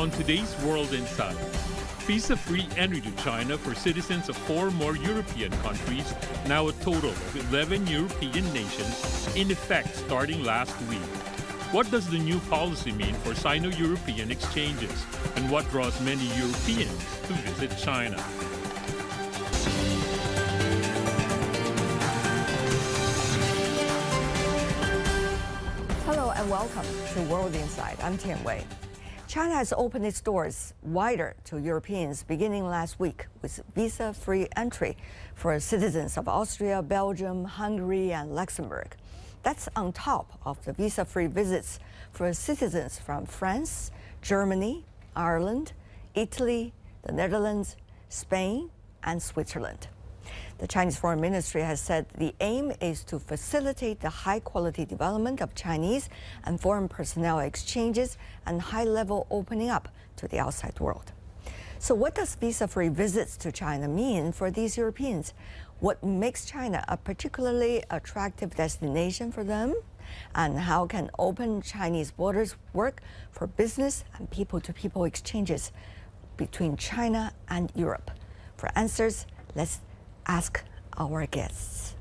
On today's World Insight, visa-free entry to China for citizens of 4 more European countries, now a total of 11 European nations, in effect starting last week. What does the new policy mean for Sino-European exchanges, and what draws many Europeans to visit China? Hello and welcome to World Insight. I'm Tian Wei. China has opened its doors wider to Europeans beginning last week with visa-free entry for citizens of Austria, Belgium, Hungary and Luxembourg. That's on top of the visa-free visits for citizens from France, Germany, Ireland, Italy, the Netherlands, Spain and Switzerland. The Chinese Foreign Ministry has said the aim is to facilitate the high-quality development of Chinese and foreign personnel exchanges and high-level opening up to the outside world. So what does visa-free visits to China mean for these Europeans? What makes China a particularly attractive destination for them? And how can open Chinese borders work for business and people-to-people exchanges between China and Europe? For answers, let's ask our guests.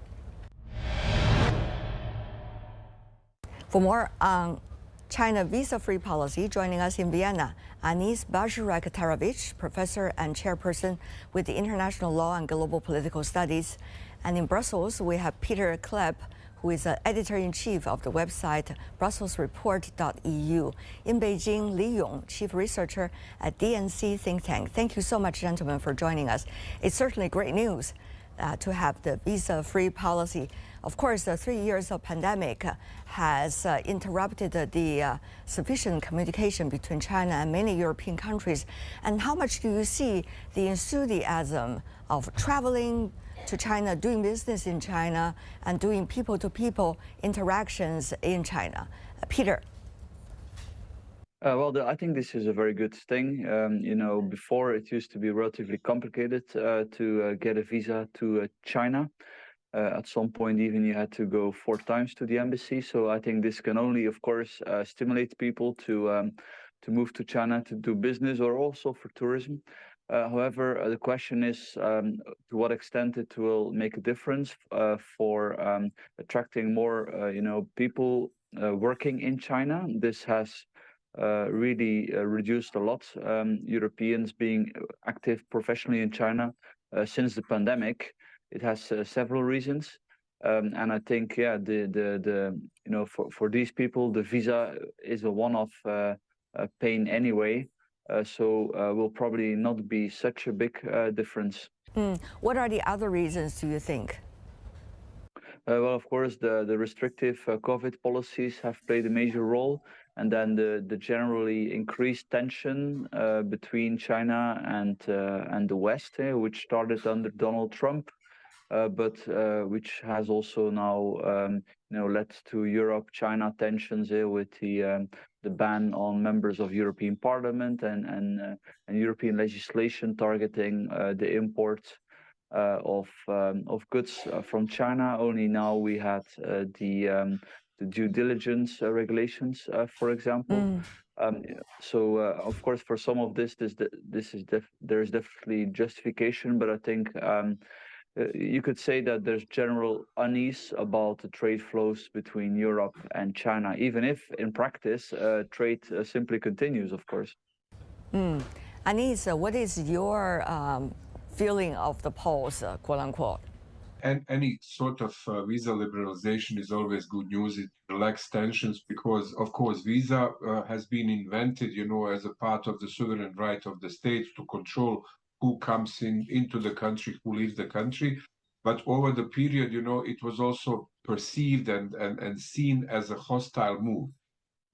For more on China visa-free policy, joining us in Vienna, Anis Bajurak-Tarovich, professor and chairperson with the International Law and Global Political Studies. And in Brussels, we have Peter Klepp, who is editor-in-chief of the website brusselsreport.eu. In Beijing, Li Yong, chief researcher at DNC think tank. Thank you so much, gentlemen, for joining us. It's certainly great news to have the visa-free policy. Of course, the 3 years of pandemic has interrupted the sufficient communication between China and many European countries. And how much do you see the enthusiasm of traveling to China, doing business in China, and doing people-to-people interactions in China? Peter. I think this is a very good thing. Before it used to be relatively complicated to get a visa to China. At some point, even you had to go 4 times to the embassy. So I think this can only, of course, stimulate people to move to China to do business or also for tourism. However, the question is to what extent it will make a difference for attracting more, people working in China. This has really reduced a lot. Europeans being active professionally in China since the pandemic. It has several reasons, and I think for these people the visa is a one-off pain anyway. So will probably not be such a big difference. What are the other reasons, do you think? Well, of course, the restrictive COVID policies have played a major role, and then the generally increased tension between China and the West, which started under Donald Trump, but which has also now led to Europe-China tensions with the ban on members of European Parliament and European legislation targeting the import of goods from China. Only now we had the due diligence regulations, for example. Of course, for some of this there is definitely justification, but I think you could say that there's general unease about the trade flows between Europe and China, even if in practice trade simply continues, of course. Anis, what is your feeling of the pause, quote unquote? And any sort of visa liberalization is always good news. It relaxes tensions because, of course, visa has been invented, as a part of the sovereign right of the states to control who comes into the country, who leaves the country. But over the period, it was also perceived and seen as a hostile move.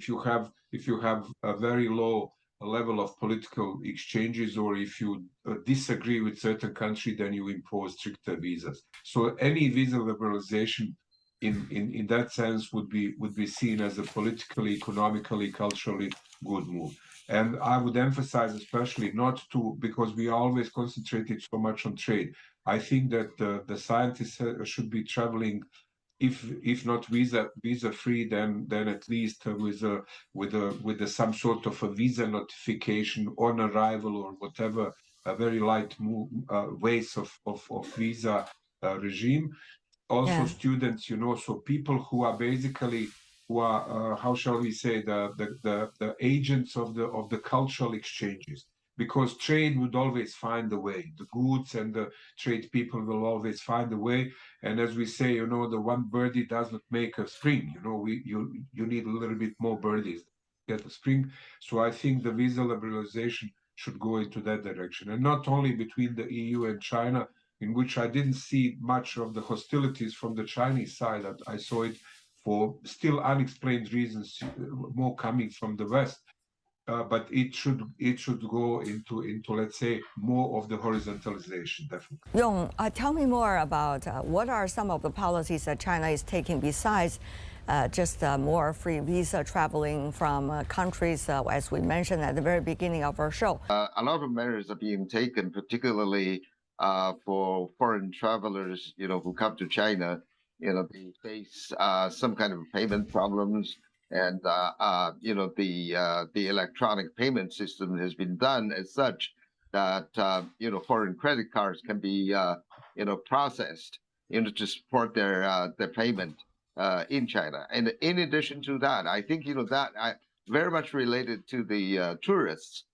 If you have a very low level of political exchanges, or if you disagree with certain country, then you impose stricter visas. So any visa liberalization in that sense would be seen as a politically, economically, culturally good move. And I would emphasize especially because we always concentrated so much on trade. I think that the scientists should be traveling if not visa free, then at least with some sort of a visa notification on arrival or whatever, a very light ways of visa regime. Also, Yeah. students, so people who are basically how shall we say, the agents of the cultural exchanges, because trade would always find a way. The goods and the trade people will always find a way. And as we say, the one birdie does not make a spring. You need a little bit more birdies to get a spring. So I think the visa liberalization should go into that direction, and not only between the EU and China, in which I didn't see much of the hostilities from the Chinese side. I saw it for still unexplained reasons, more coming from the West. But it should go into let's say more of the horizontalization, definitely. Yong, tell me more about what are some of the policies that China is taking besides just more free visa traveling from countries, as we mentioned at the very beginning of our show. A lot of measures are being taken, particularly for foreign travelers, who come to China. They face some kind of payment problems, and the electronic payment system has been done as such that foreign credit cards can be processed to support their payment in China. And in addition to that, I think that very much related to the tourists.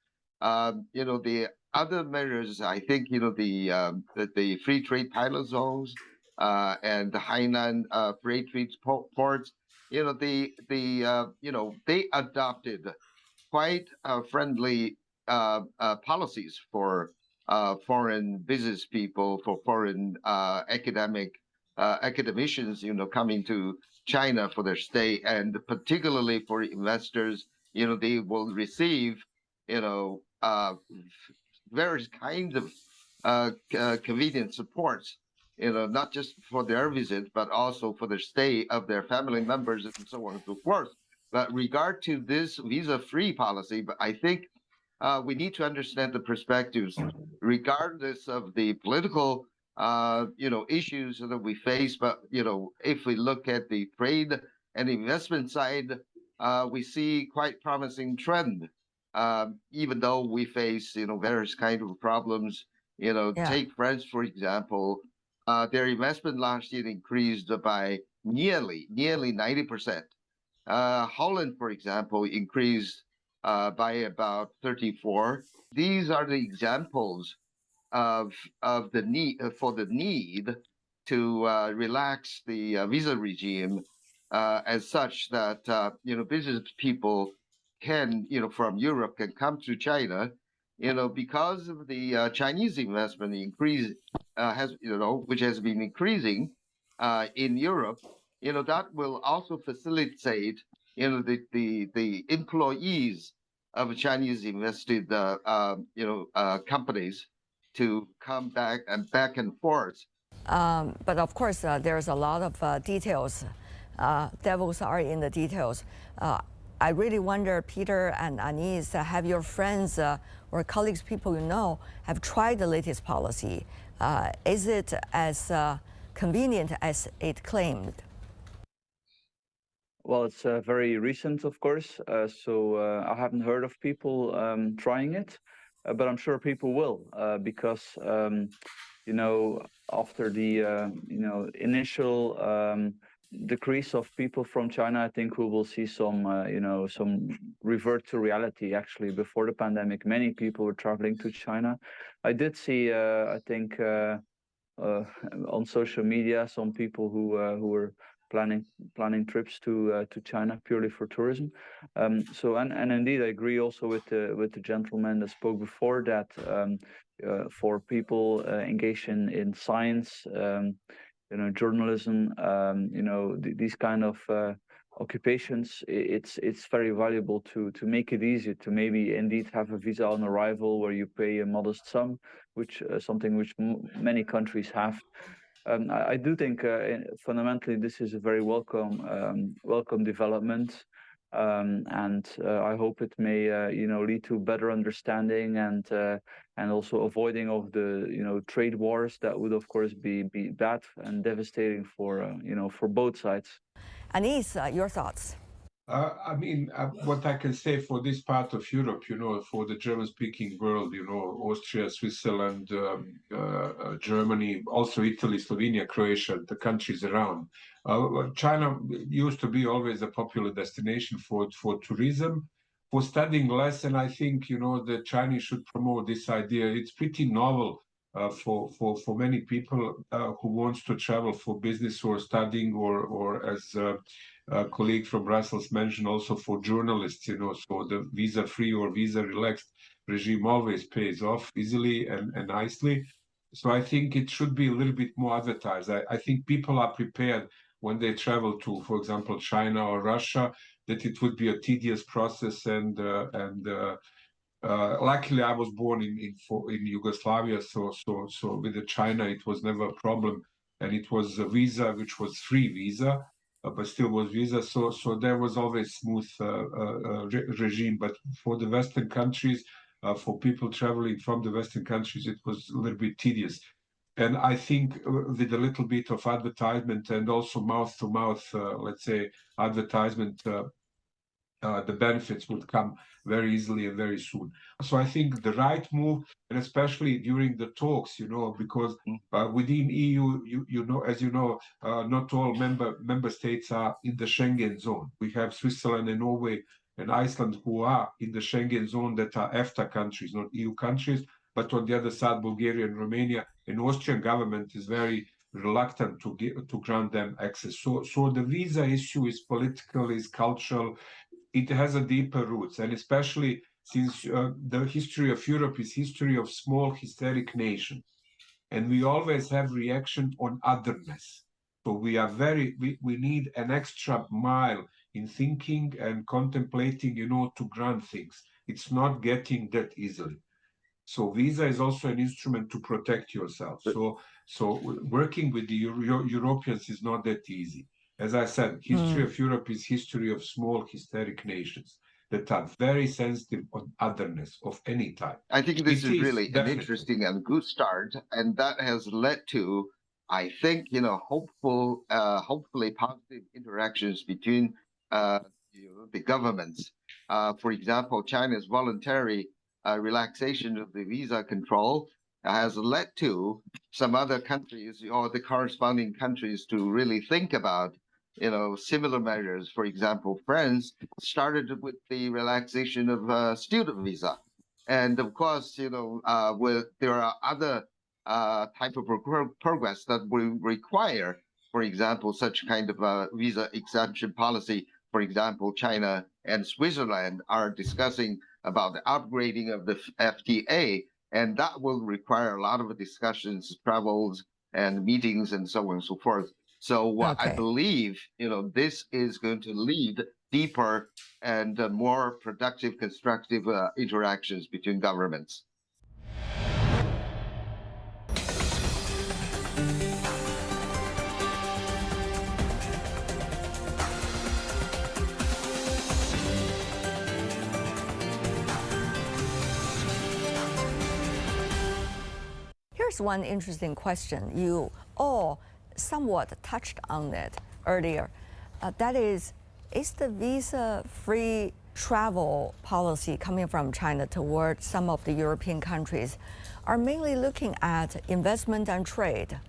The other measures, I think, the free trade pilot zones and the Hainan free trade ports, they adopted quite friendly policies for foreign business people, for foreign academicians, coming to China for their stay, and particularly for investors, they will receive, various kinds of convenient supports, not just for their visit, but also for the stay of their family members and so on and so forth. But regard to this visa-free policy, but I think we need to understand the perspectives, regardless of the political, issues that we face. But if we look at the trade and investment side, we see quite promising trend. Even though we face, various kind of problems. Yeah. Take France, for example. Their investment last year increased by nearly 90%. Holland, for example, increased by about 34. These are the examples of the need to relax the visa regime as such that business people can from Europe can come to China, because of the Chinese investment increase which has been increasing in Europe. That will also facilitate the employees of Chinese invested companies to come back and forth. But of course, there's a lot of details. Devils are in the details. I really wonder, Peter and Anis, have your friends or colleagues, people you know, have tried the latest policy? Is it as convenient as it claimed? Well, it's very recent, of course, so I haven't heard of people trying it, but I'm sure people will, because after the initial decrease of people from China, I think we will see some revert to reality. Actually, before the pandemic, many people were traveling to China. I did see, I think, on social media, some people who were planning trips to China purely for tourism. And indeed, I agree also with the gentleman that spoke before that for people engaged in science, journalism, these kind of occupations, it's very valuable to make it easier to maybe indeed have a visa on arrival where you pay a modest sum, which something which many countries have. I do think fundamentally this is a very welcome development. and I hope it may lead to better understanding and also avoiding of the trade wars that would of course be bad and devastating for both sides. Anis, your thoughts? I mean, what I can say for this part of Europe, for the German-speaking world, Austria, Switzerland, Germany, also Italy, Slovenia, Croatia, the countries around. China used to be always a popular destination for tourism, for studying less, and I think, the Chinese should promote this idea. It's pretty novel for many people who wants to travel for business or studying or as a colleague from Brussels mentioned also for journalists, so the visa-free or visa-relaxed regime always pays off easily and nicely. So I think it should be a little bit more advertised. I think people are prepared when they travel to, for example, China or Russia, that it would be a tedious process and luckily, I was born in Yugoslavia, so with the China it was never a problem, and it was a visa which was free visa, but still was visa. So there was always smooth regime. But for the Western countries, for people traveling from the Western countries, it was a little bit tedious. And I think with a little bit of advertisement and also mouth to mouth, let's say advertisement. The benefits would come very easily and very soon. So I think the right move, and especially during the talks, because within EU, as you know, not all member states are in the Schengen zone. We have Switzerland and Norway and Iceland who are in the Schengen zone that are EFTA countries, not EU countries. But on the other side, Bulgaria and Romania, and Austrian government is very reluctant to grant them access. So the visa issue is political, is cultural. It has a deeper roots, and especially since the history of Europe is history of small hysteric nations, and we always have reaction on otherness. So we need an extra mile in thinking and contemplating, to grant things. It's not getting that easily. So visa is also an instrument to protect yourself. So working with the Europeans is not that easy. As I said, history of Europe is history of small hysteric nations that are very sensitive on otherness of any type. I think this is really definitely an interesting and good start, and that has led to, I think, hopefully positive interactions between the governments. For example, China's voluntary relaxation of the visa control has led to some other countries or the corresponding countries to really think about similar measures. For example, France started with the relaxation of student visa. And of course, there are other type of progress that will require, for example, such kind of visa exemption policy. For example, China and Switzerland are discussing about the upgrading of the FTA, and that will require a lot of discussions, travels, and meetings, and so on and so forth. So I believe, this is going to lead deeper and more productive, constructive interactions between governments. Here's one interesting question. You all somewhat touched on it earlier. That is the visa-free travel policy coming from China toward some of the European countries are mainly looking at investment and trade?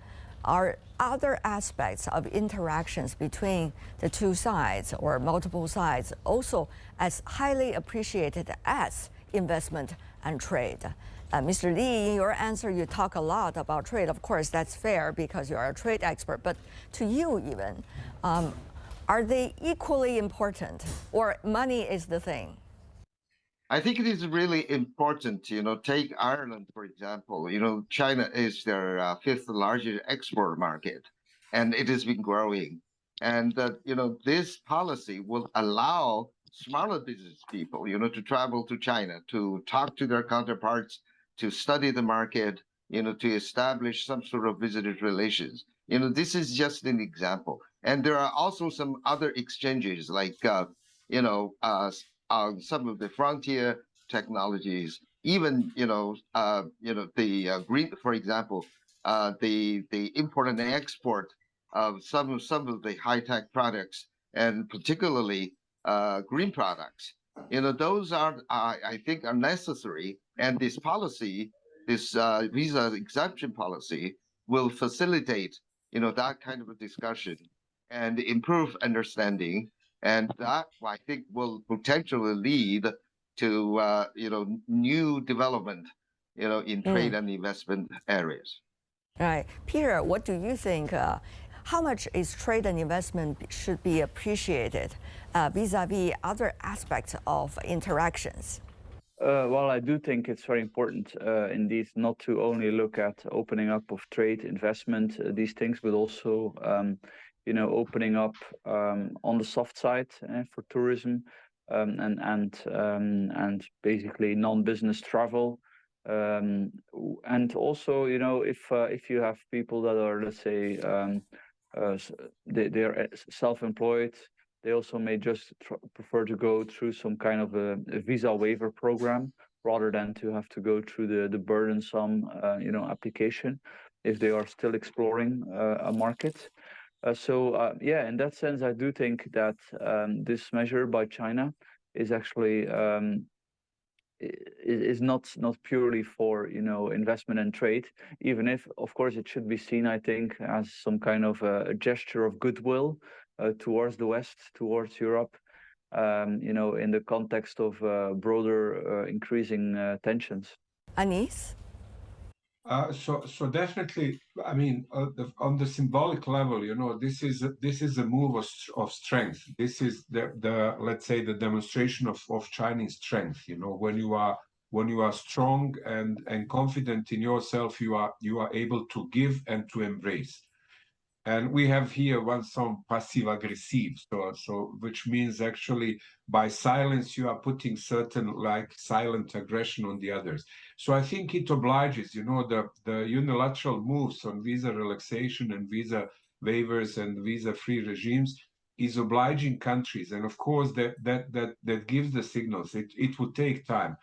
Are other aspects of interactions between the two sides or multiple sides also as highly appreciated as investment and trade? Mr. Li, in your answer, you talk a lot about trade. Of course, that's fair because you're a trade expert. But to you, even, are they equally important, or money is the thing? I think it is really important. Take Ireland, for example. China is their fifth largest export market, and it has been growing. And this policy will allow smaller business people, to travel to China, to talk to their counterparts, to study the market, to establish some sort of visitor relations. This is just an example. And there are also some other exchanges, like on some of the frontier technologies, even the green, for example, the import and export of some of the high tech products, and particularly green products. Those are I think are necessary, and this policy, this visa exemption policy, will facilitate that kind of a discussion and improve understanding, and that I think will potentially lead to new development in trade and investment areas. Right. Peter, what do you think? How much is trade and investment should be appreciated vis-a-vis other aspects of interactions? Well, I do think it's very important indeed not to only look at opening up of trade, investment, these things, but also opening up on the soft side for tourism and basically non-business travel. And also, if you have people that are, let's say, they're self-employed, they also may just prefer to go through some kind of a visa waiver program rather than to have to go through the burdensome, application if they are still exploring a market. Yeah, in that sense, I do think that this measure by China is actually is not purely for investment and trade, even if of course it should be seen, I think, as some kind of a gesture of goodwill towards the West, towards Europe, in the context of broader increasing tensions. Anis? So definitely, I mean, on the symbolic level, this is a move of strength. This is the let's say the demonstration of Chinese strength. When you are strong and confident in yourself, you are able to give and to embrace. And we have here one song, passive aggressive, so which means actually by silence you are putting certain like silent aggression on the others. So I think it obliges, the unilateral moves on visa relaxation and visa waivers and visa-free regimes is obliging countries, and of course that gives the signals. It would take time.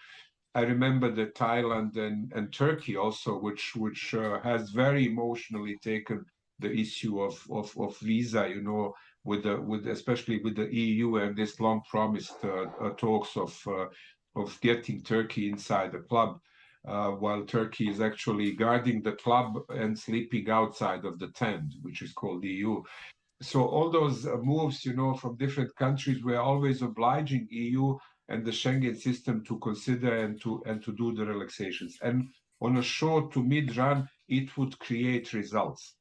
I remember that Thailand and Turkey also, which has very emotionally taken the issue of visa, with especially with the EU and this long promised talks of getting Turkey inside the club, while Turkey is actually guarding the club and sleeping outside of the tent, which is called the EU. So all those moves, from different countries were always obliging EU and the Schengen system to consider and to do the relaxations. And on a short to mid run, it would create results.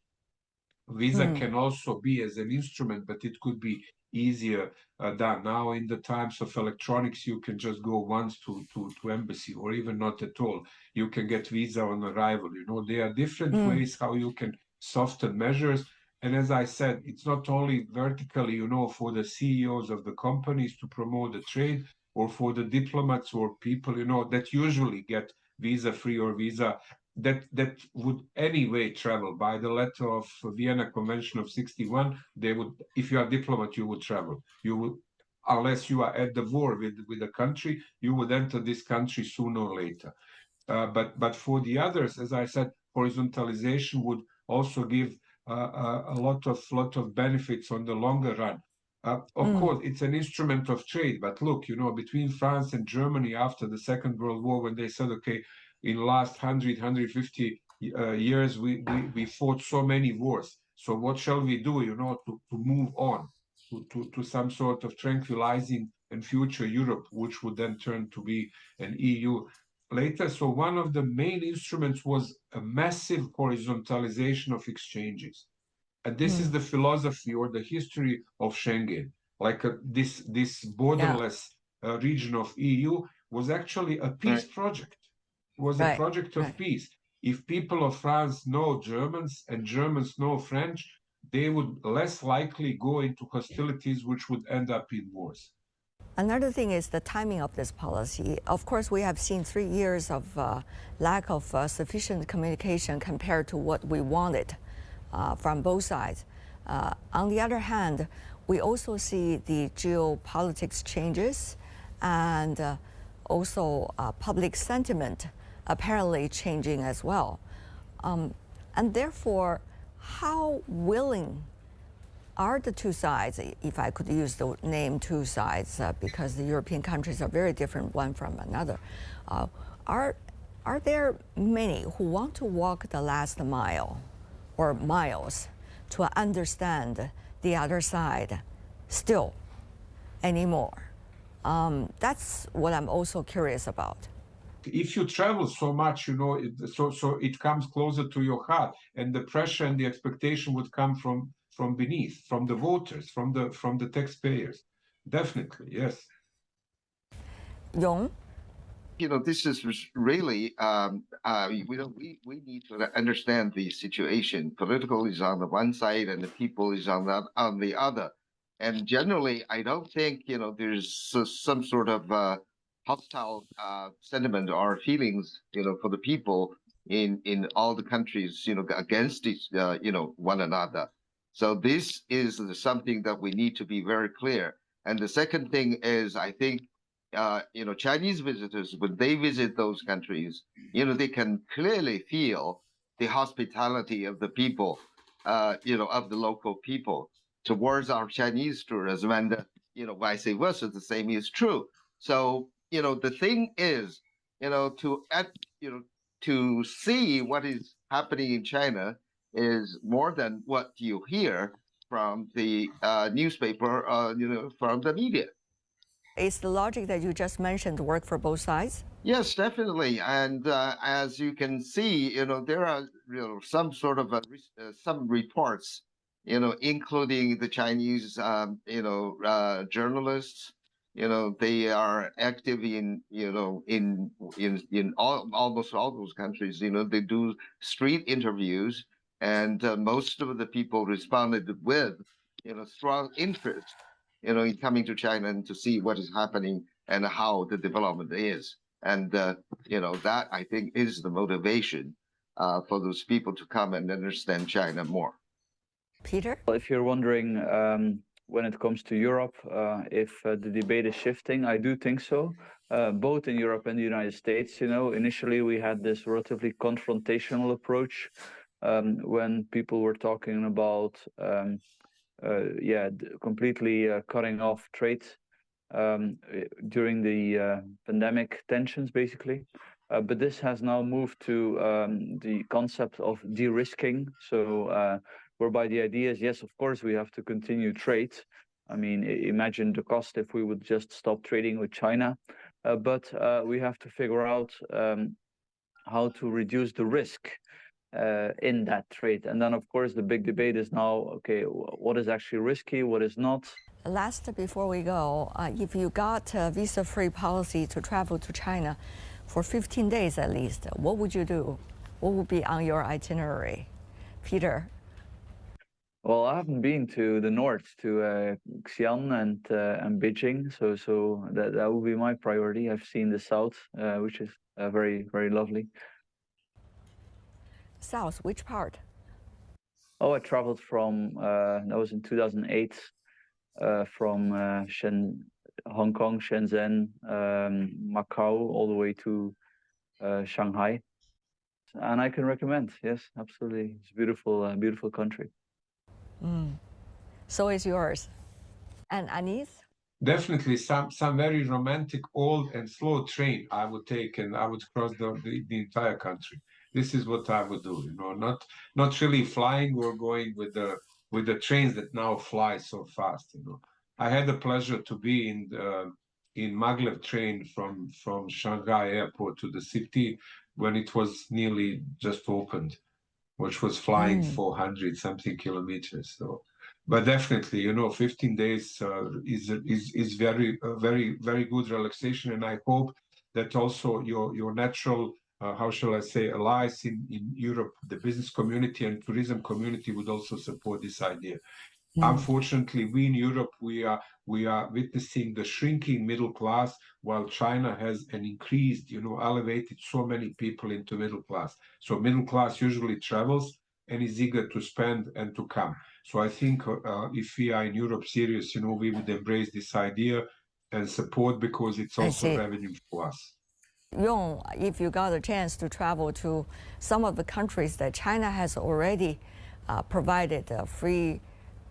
Visa can also be as an instrument, but it could be easier done. Now, in the times of electronics, you can just go once to embassy, or even not at all. You can get visa on arrival. There are different ways how you can soften measures. And as I said, it's not only vertically, for the CEOs of the companies to promote the trade, or for the diplomats or people, that usually get visa-free or visa that would anyway travel by the letter of Vienna Convention of 61. They would, if you are a diplomat, you would travel. You would, unless you are at the war with the country, you would enter this country sooner or later. But for the others, as I said, horizontalization would also give a lot of benefits on the longer run. Of course, it's an instrument of trade, but look, between France and Germany after the Second World War, when they said, okay, in the last 150 years, we fought so many wars. So what shall we do, to move on to some sort of tranquilizing and future Europe, which would then turn to be an EU later. So one of the main instruments was a massive horizontalization of exchanges. And this is the philosophy or the history of Schengen. Like this borderless region of EU was actually a peace project. It was a project of peace. If people of France know Germans and Germans know French, they would less likely go into hostilities which would end up in wars. Another thing is the timing of this policy. Of course, we have seen 3 years of lack of sufficient communication compared to what we wanted from both sides. On the other hand, we also see the geopolitics changes and also public sentiment apparently changing as well. And therefore, how willing are the two sides, if I could use the name two sides, because the European countries are very different one from another, are there many who want to walk the last mile or miles to understand the other side still anymore? That's what I'm also curious about. If you travel so much, so it comes closer to your heart, and the pressure and the expectation would come from beneath, from the voters, from the taxpayers. Definitely, yes. Yong? This is really, we need to understand the situation. Political is on the one side and the people is on the other. And generally, I don't think, there's some sort of hostile sentiment or feelings, for the people in all the countries, against each, one another. So this is something that we need to be very clear. And the second thing is, I think, Chinese visitors, when they visit those countries, they can clearly feel the hospitality of the people, of the local people towards our Chinese tourism, and vice versa, the same is true. So, the thing is, to see what is happening in China is more than what you hear from the newspaper, from the media. Is the logic that you just mentioned work for both sides? Yes, definitely. And as you can see, there are some sort of some reports, including the Chinese, journalists. They are active in almost all those countries. They do street interviews, and most of the people responded with, strong interest, in coming to China and to see what is happening and how the development is. And, that I think is the motivation for those people to come and understand China more. Peter? Well, if you're wondering when it comes to Europe, if the debate is shifting, I do think so. Both in Europe and the United States, initially we had this relatively confrontational approach when people were talking about, completely cutting off trade during the pandemic tensions, basically. But this has now moved to the concept of de-risking. So whereby the idea is, yes, of course, we have to continue trade. I mean, imagine the cost if we would just stop trading with China. But we have to figure out how to reduce the risk in that trade. And then, of course, the big debate is now, okay, what is actually risky, what is not? Last, before we go, if you got a visa-free policy to travel to China for 15 days at least, what would you do? What would be on your itinerary? Peter? Well, I haven't been to the north, to Xi'an and Beijing, so that would be my priority. I've seen the south, which is very, very lovely. South, which part? Oh, I traveled from, that was in 2008, from Hong Kong, Shenzhen, Macau, all the way to Shanghai. And I can recommend, yes, absolutely. It's a beautiful, beautiful country. So is yours. And Anis? Definitely some very romantic old and slow train I would take, and I would cross the entire country. This is what I would do, not really flying or going with the trains that now fly so fast. I had the pleasure to be in maglev train from Shanghai airport to the city when it was nearly just opened, which was flying 400 something kilometers. So, but definitely, 15 days is very very good relaxation, and I hope that also your natural how shall I say, allies in Europe, the business community and tourism community would also support this idea. Unfortunately, we in Europe, we are witnessing the shrinking middle class, while China has an increased, elevated so many people into middle class. So middle class usually travels, and is eager to spend and to come. So I think if we are in Europe serious, we would embrace this idea and support, because it's also revenue for us. Yong, if you got a chance to travel to some of the countries that China has already provided free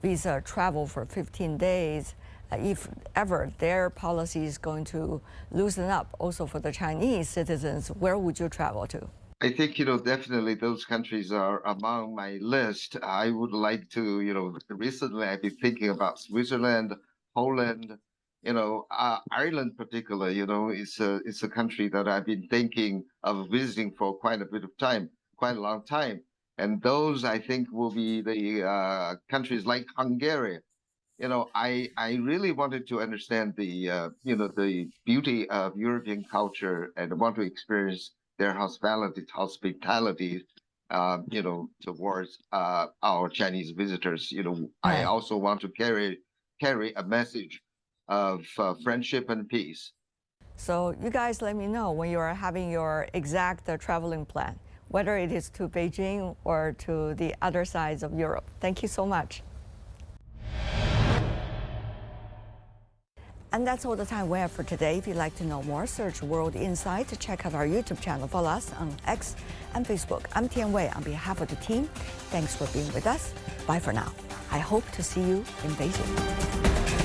visa travel for 15 days, if ever their policy is going to loosen up also for the Chinese citizens, where would you travel to? I think, definitely those countries are among my list. I would like to, recently I've been thinking about Switzerland, Poland, Ireland particular, it's a country that I've been thinking of visiting for quite a bit of time, quite a long time. And those, I think, will be the countries like Hungary. I really wanted to understand the beauty of European culture and want to experience their hospitality, towards our Chinese visitors. I also want to carry a message of friendship and peace. So you guys let me know when you are having your exact traveling plan, whether it is to Beijing or to the other sides of Europe. Thank you so much. And that's all the time we have for today. If you'd like to know more, search World Insight to check out our YouTube channel. Follow us on X and Facebook. I'm Tian Wei on behalf of the team. Thanks for being with us. Bye for now. I hope to see you in Beijing.